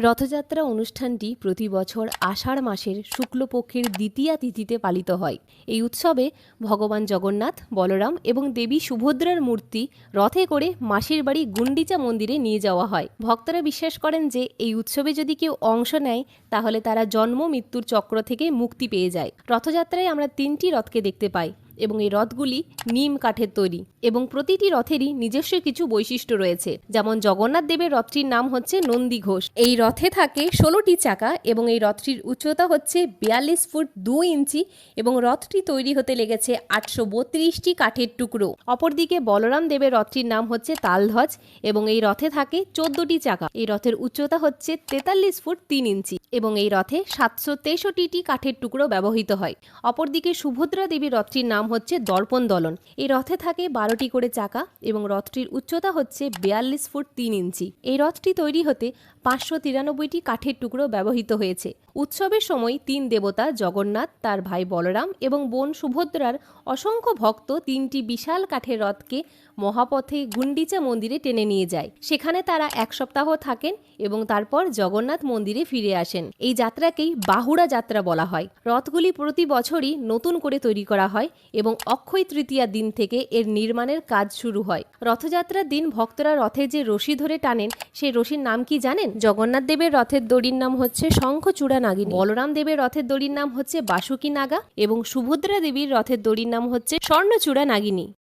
রথযাত্রা অনুষ্ঠানটি প্রতি বছর আষাঢ় মাসের শুক্লপক্ষের দ্বিতীয়া তিথিতে পালিত হয়। এই উৎসবে ভগবান জগন্নাথ, বলরাম এবং দেবী সুভদ্রার মূর্তি রথে করে মাসির বাড়ি গুন্ডিচা মন্দিরে নিয়ে যাওয়া হয়। ভক্তরা বিশ্বাস করেন যে এই উৎসবে যদি কেউ অংশ নেয় তাহলে তারা জন্ম মৃত্যুর চক্র থেকে মুক্তি পেয়ে যায়। রথযাত্রায় আমরা 3টি রথকে দেখতে পাই এবং এই রথগুলি নিম কাঠের তৈরি এবং প্রতিটি রথেরই নিজস্ব কিছু বৈশিষ্ট্য রয়েছে। যেমন জগন্নাথ দেবের রথটির নাম হচ্ছে নন্দী ঘোষ। এই রথে থাকে 16টি চাকা এবং এই রথটির উচ্চতা হচ্ছে 42 ফুট 2 ইঞ্চি এবং রথটি তৈরি হতে লেগেছে 832টি কাঠের টুকরো। অপরদিকে বলরাম দেবের রথটির নাম হচ্ছে তালধ্বজ এবং এই রথে থাকে 14টি চাকা। এই রথের উচ্চতা হচ্ছে 43 ফুট 3 ইঞ্চি এবং এই রথে 763টি কাঠের টুকরো ব্যবহৃত হয়। অপরদিকে সুভদ্রা দেবীর রথটির নাম হচ্ছে দর্পণ দলন। এই রথে থাকে 12টি করে চাকা এবং রথটির উচ্চতা হচ্ছে 42 ফুট 3 ইঞ্চি। এই রথটি তৈরি হতে 593টি কাঠের টুকরো ব্যবহৃত হয়েছে। উৎসবের সময় 3 দেবতা জগন্নাথ, তার ভাই বলরাম এবং বোন সুভদ্রার অসংখ্য ভক্ত 3টি বিশাল কাঠের রথকে মহাপথে গুন্ডিচা মন্দিরে টেনে নিয়ে যায়। সেখানে তারা 1 সপ্তাহ থাকেন এবং তারপর জগন্নাথ মন্দিরে ফিরে আসেন। এই যাত্রাকেই বাহুড়া যাত্রা বলা হয়। রথগুলি প্রতি বছরই নতুন করে তৈরি করা হয় এবং অক্ষয় তৃতীয়ার দিন থেকে এর নির্মাণের কাজ শুরু হয়। রথযাত্রার দিন ভক্তরা রথে যে রশি ধরে টানেন সেই রশির নাম কি জানেন? জগন্নাথ দেবের রথের দড়ির নাম হচ্ছে শঙ্খচূড়া নাগিনী, বলরাম দেবের রথের দড়ির নাম হচ্ছে বাসুকী নাগা এবং সুভদ্রা দেবীর রথের দড়ির নাম হচ্ছে স্বর্ণচূড়া নাগিনী।